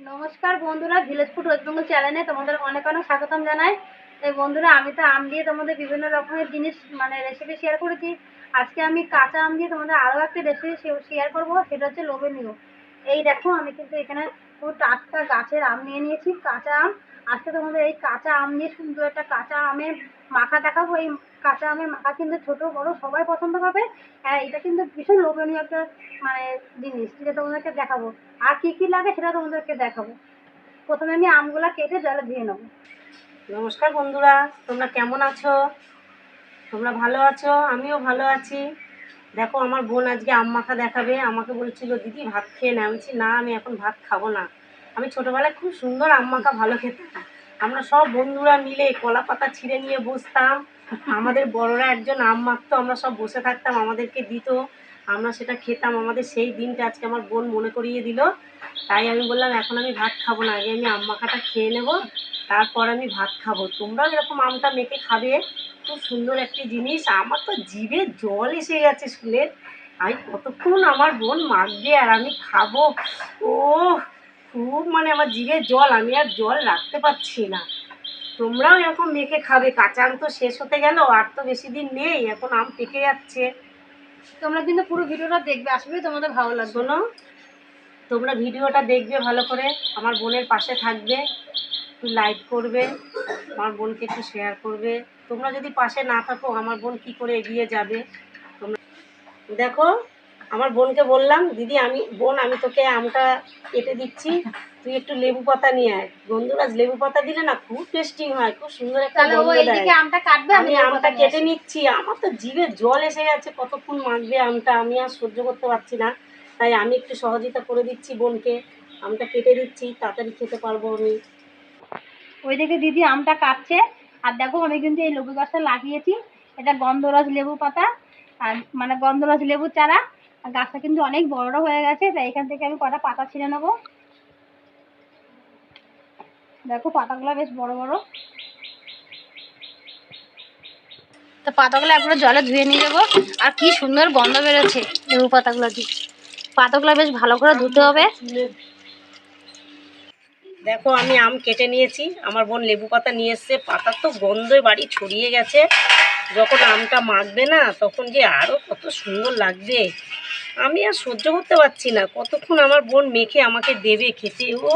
নমস্কার বন্ধুরা, village food waste Bengal চ্যানেলে তোমাদের অনেক অনেক স্বাগতম জানাই। এই বন্ধুরা, আমি তো আম দিয়ে তোমাদের বিভিন্ন রকমের জিনিস রেসিপি শেয়ার করেছি। আজকে আমি কাঁচা আম দিয়ে তোমাদের আরও একটা রেসিপি শেয়ার করব, সেটা হচ্ছে লোভনীয়। এই দেখো, আমি কিন্তু এখানে পুরো টাটকা গাছের আম নিয়ে নিয়েছি, কাঁচা আম। আজকে তোমাদের এই কাঁচা আম দিয়ে সুন্দর একটা কাঁচা আমের মাখা দেখাবো। এই কাঁচা আমের মাখা কিন্তু ছোটো বড় সবাই পছন্দ করবে। এটা কিন্তু ভীষণ লোভনীয় একটা মানে জিনিস, যেটা তোমাদেরকে দেখাবো। আর কি কি লাগে সেটা তোমাদেরকে দেখাবো। প্রথমে আমি আমগুলা কেটে জলে ধুয়ে নেবো। নমস্কার বন্ধুরা, তোমরা কেমন আছো? তোমরা ভালো আছো? আমিও ভালো আছি। দেখো, আমার বোন আজকে আম মাখা দেখাবে। আমাকে বলছিল দিদি ভাত খেয়ে না। আমি বলছি না, আমি এখন ভাত খাবো না। আমি ছোটোবেলায় খুব সুন্দর আম মাখা ভালো খেতাম। আমরা সব বন্ধুরা মিলে কলা পাতা ছিঁড়ে নিয়ে বসতাম। আমাদের বড়রা একজন আম মাখতো, আমরা সব বসে থাকতাম, আমাদেরকে দিত, আমরা সেটা খেতাম। আমাদের সেই দিনটা আজকে আমার বোন মনে করিয়ে দিল। তাই আমি বললাম এখন আমি ভাত খাবো না, আগে আমি আম মাখাটা খেয়ে নেবো, তারপর আমি ভাত খাবো। তোমরাও এরকম আমটা মেখে খাবে, খুব সুন্দর একটি জিনিস। আমার তো জিভে জল এসে গেছে শুনে। আমি কতক্ষণ আমার বোন মাখবে আর আমি খাবো। ও খুব আমার জিভে জল, আমি আর জল রাখতে পারছি না। তোমরাও এরকম মেখে খাবে। কাঁচা আম তো শেষ হতে গেল, আর তো বেশি দিন নেই, এখন আম পেকে যাচ্ছে। তোমরা কিন্তু পুরো ভিডিওটা দেখবে, আসবে তোমাদের ভালো লাগবে। শোনো, তোমরা ভিডিওটা দেখবে ভালো করে, আমার বোনের পাশে থাকবে, একটু লাইক করবে, আমার বোনকে একটু শেয়ার করবে। তোমরা যদি পাশে না থাকো আমার বোন কি করে এগিয়ে যাবে? তোমরা দেখো, আমার বোনকে বললাম দিদি আমি তোকে আমটা কেটে দিচ্ছি, তুই একটু লেবু পাতা নিয়ে আয়। গন্ধরাজ লেবু পাতা দিলে না খুব টেস্টিং হয়, খুব সুন্দর একটা গন্ধ দেয়। আমটা কাটবে, আমি আমটা কেটে নিচ্ছি। আমার তো জিভে জল এসে গেছে, কতক্ষণ মাখবে আমটা, আমি আর সহ্য করতে পারছি না। তাই আমি একটু সহযোগিতা করে দিচ্ছি বোনকে, আমটা কেটে দিচ্ছি, তাড়াতাড়ি খেতে পারবো আমি। ওইদিকে দিদি আমটা কাটছে। আর দেখো, আমি কিন্তু এই লেবু গাছটা লাগিয়েছি। এটা গন্ধরাজ লেবু পাতা, আর গন্ধরাজ লেবু চারা। আর গাছটা কিন্তু অনেক বড় হয়ে গেছে, তাই এখান থেকে আমি কটা পাতা ছিঁড়ে নেবো। দেখো, পাতাগুলো বেশ বড় বড়। তো পাতাগুলো একবার জলে ধুয়ে নিয়ে যাবো। আর কি সুন্দর গন্ধ বেরোচ্ছে লেবু পাতাগুলো দিয়ে। পাতাগুলো বেশ ভালো করে ধুতে হবে। দেখো, আমি আম কেটে নিয়েছি, আমার বোন লেবু পাতা নিয়ে এসছে। পাতার তো গন্ধই বাড়ি ছড়িয়ে গেছে। যখন আমটা মাখবে না, তখন যে আরও কত সুন্দর লাগবে। আমি আর সহ্য করতে পারছি না, কতক্ষণ আমার বোন মেখে আমাকে দেবে খেতে। ও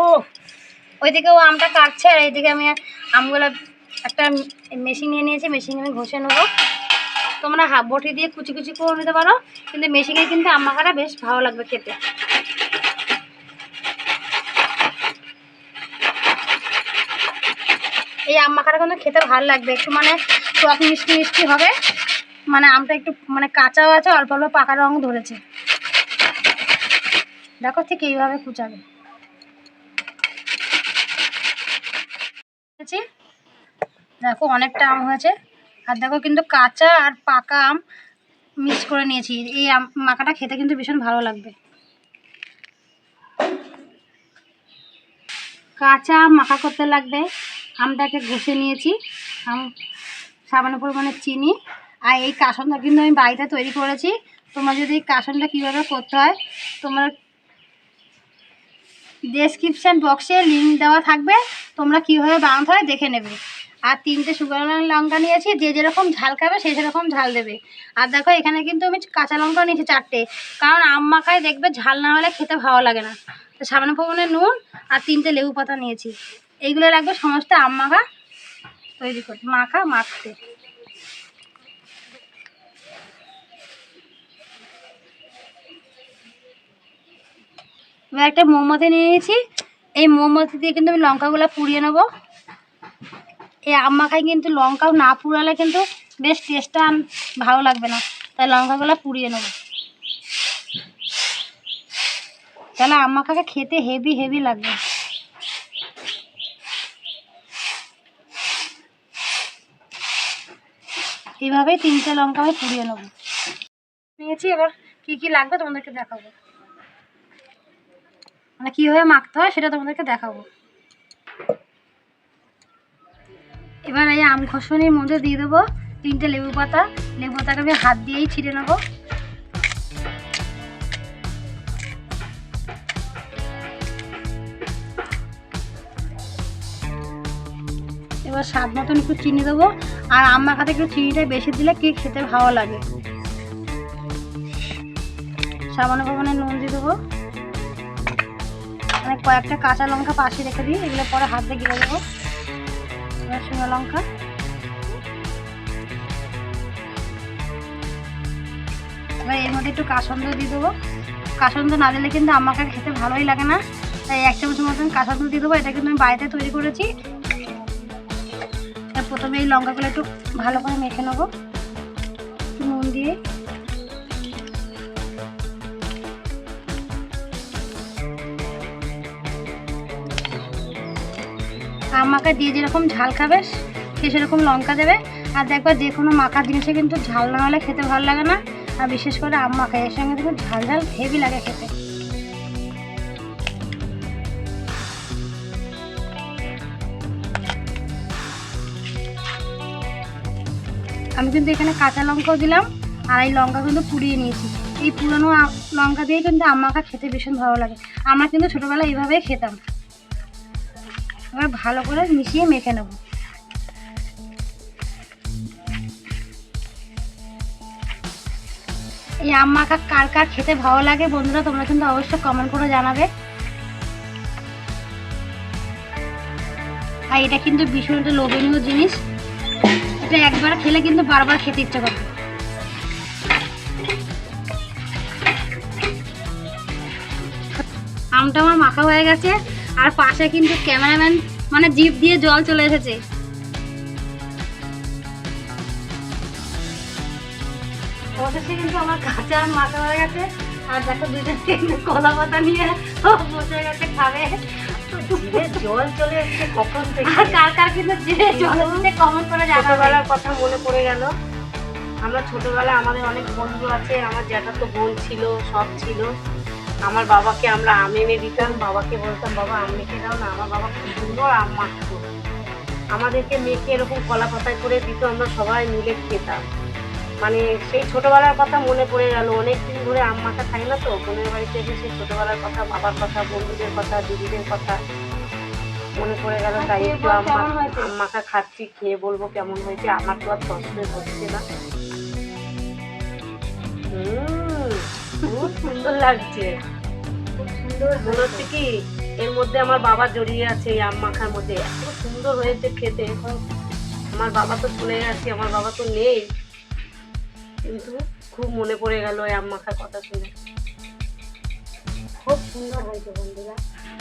ওইদিকে ও আমটা কাটছে, আর এইদিকে আমি আমগুলো একটা মেশিন নিয়ে নিয়েছি, মেশিনে আমি ঘষে নেবো। তোমরা বটি দিয়ে কুচি কুচি করে নিতে পারো, কিন্তু মেশিনে কিন্তু আম মাখাটা বেশ ভালো লাগবে খেতে। এই আম মাখাটা কিন্তু খেতে ভালো লাগবে, একটু টক মিষ্টি মিষ্টি হবে। আমটা একটু কাঁচাও আছে, অল্প অল্প পাকা রঙ ধরেছে। দেখো, ঠিক এইভাবে কুচাবে। দেখো, অনেকটা আম হয়েছে। আর দেখো, কিন্তু কাঁচা আর পাকা আম মিক্স করে নিয়েছি। এই আম মাখাটা খেতে কিন্তু ভীষণ ভালো লাগবে। কাঁচা আম মাখা করতে লাগবে। আমটাকে ঘষে নিয়েছি, আম সামান্য পরিমাণে চিনি। আর এই কাসনটা কিন্তু আমি বাড়িতে তৈরি করেছি। তোমরা যদি কাসনটা কীভাবে করতে হয়, তোমার ডেসক্রিপশান বক্সে লিঙ্ক দেওয়া থাকবে, তোমরা কীভাবে বানাতে হয় দেখে নেবে। আর 3টে শুকনো লঙ্কা নিয়েছি, যে যেরকম ঝাল খাবে সেই সেরকম ঝাল দেবে। আর দেখো, এখানে কিন্তু আমি কাঁচা লঙ্কা নিয়েছি 4টে, কারণ আম মাখায় দেখবে ঝাল না হলে খেতে ভালো লাগে না। তো সামান্য পরিমাণে নুন আর 3টে লেবু পাতা নিয়েছি। এইগুলো লাগবে সমস্ত আম মাখা তৈরি করতে, মাখতে। এবার একটা মোমবাতি নিয়ে নিয়েছি, এই মোমবাতি দিয়ে কিন্তু আমি লঙ্কাগুলো পুড়িয়ে নেবো। এই আম মাখায় কিন্তু লঙ্কাও না পুড়ালে কিন্তু বেশ টেস্টটা ভালো লাগবে না, তাই লঙ্কাগুলো পুড়িয়ে নেব। তাহলে আম মাখাটা খেতে হেভি হেভি লাগবে। এইভাবেই 3টে লঙ্কা আমি পুড়িয়ে নেব নিয়েছি। এবার কি কি লাগবে তোমাদেরকে দেখাবো, কীভাবে মাখতে হয় সেটা তোমাদেরকে দেখাবো। এবার এই আম ঘষণির মধ্যে দিয়ে দেবো 3টে লেবু পাতা। লেবু পাতাকে আমি হাত দিয়েই ছিঁড়ে নেবো। এবার স্বাদ মতন একটু চিনি দেবো, আর আম মাখাতে একটু চিনিটা বেশি দিলে কি খেতে ভালো লাগে। সামান্য পরিমাণে নুন দিয়ে দেবো, মানে কয়েকটা কাঁচা লঙ্কা পাশে রেখে দিই, এগুলো পরে হাত দিয়ে গিলে দেবো। এবার শুকনো লঙ্কা, এবার এর মধ্যে একটু কাসন্দ দিয়ে দেবো। কাসন্দ না দিলে কিন্তু আম মাখা খেতে ভালোই লাগে না, তাই 1 চামচের মতন কাসন্দ দিয়ে দেবো। এটা কিন্তু আমি বাড়িতে তৈরি করেছি। প্রথমে এই লঙ্কাগুলো একটু ভালো করে মেখে নেবো নুন দিয়ে। আম মাখা দিয়ে যেরকম ঝাল খাবে সে সেরকম লঙ্কা দেবে। আর দেখবা যে কোনো মাখা জিনিসে কিন্তু ঝাল না হলে খেতে ভালো লাগে না, আর বিশেষ করে আম মাখা এর সঙ্গে কিন্তু ঝাল ঝাল হেভি লাগে খেতে। আমি কিন্তু এখানে কাঁচা লঙ্কাও দিলাম, আর এই লঙ্কা কিন্তু পুড়িয়ে নিয়েছি। এই পুরনো লঙ্কা দিয়ে কিন্তু আম মাখা খেতে ভীষণ ভালো লাগে। আমরা কিন্তু ছোটোবেলায় এইভাবেই খেতাম। এবার ভালো করে মিশিয়ে মেখে নেব। এই আম মাখা কার কার খেতে ভালো লাগে বন্ধুরা, তোমরা কিন্তু অবশ্যই কমেন্ট করে জানাবে। আর এটা কিন্তু ভীষণ একটা লোভনীয় জিনিস, এটা একবার খেলে কিন্তু বারবার খেতে ইচ্ছে করবে। আমটা আমার মাখা হয়ে গেছে, আর পাশে কিন্তু ক্যামেরাম্যান মানে জিভ দিয়ে জল চলে এসেছে। অবশেষে কিন্তু আমার কাঁচা আম মাখা হয়ে গেছে, আর দেখো দুজন কিন্তু কলা পাতা নিয়ে বসে গেছে খাবে। জল চলে এসছে কখন থেকে। আর কার কার কিন্তু জল এসেছে কমেন্ট করে জানাবে। ছোটবেলার কথা মনে পড়ে গেল। আমরা ছোটবেলায় আমাদের অনেক বন্ধু আছে, আমার জ্যাঠাতো বোন ছিল, সব ছিল। আমার বাবাকে আমরা আম এনে দিতাম, বাবাকে বলতাম বাবা আম মেখে দাও না। আমার বাবা খুব সুন্দর আম মাখতো, আমাদেরকে মেখে এরকম কলা পাতায় করে দিত, আমরা সবাই মিলে খেতাম। মানে সেই ছোটবেলার কথা মনে পড়ে গেল। অনেক দিন ধরে আম মাখা খাই না তো, বোনের বাড়িতে এসে সেই ছোটবেলার কথা, বাবার কথা, বন্ধুদের কথা, দিদিদের কথা মনে পড়ে গেল। তাই একটু আম মাখা খাচ্ছি, খেয়ে বলবো কেমন হয়েছে। আমার তো আর কষ্ট হচ্ছে না। খুব সুন্দর লাগছে, খুব সুন্দর মনে হচ্ছে কি এর মধ্যে আমার বাবা জড়িয়ে আছে। এই আম মাখার মধ্যে এত সুন্দর হয়েছে খেতে। আমার বাবা তো চলে গেছে, আমার বাবা তো নেই, কিন্তু খুব মনে পড়ে গেল এই আম মাখার কথা শুনে। খুব সুন্দর হয়েছে বন্ধুরা,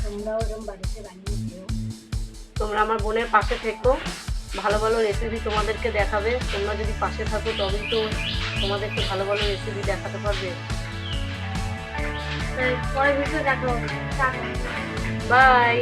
তোমরাও এরকম বাড়িতে বানিয়ে খেও। তোমরা আমার বোনের পাশে থেকো, ভালো ভালো রেসিপি তোমাদেরকে দেখাবে। তোমরা যদি পাশে থাকো তবেই তো তোমাদেরকে ভালো ভালো রেসিপি দেখাতে পারবে। পরে ভিডিও দেখো, বাই।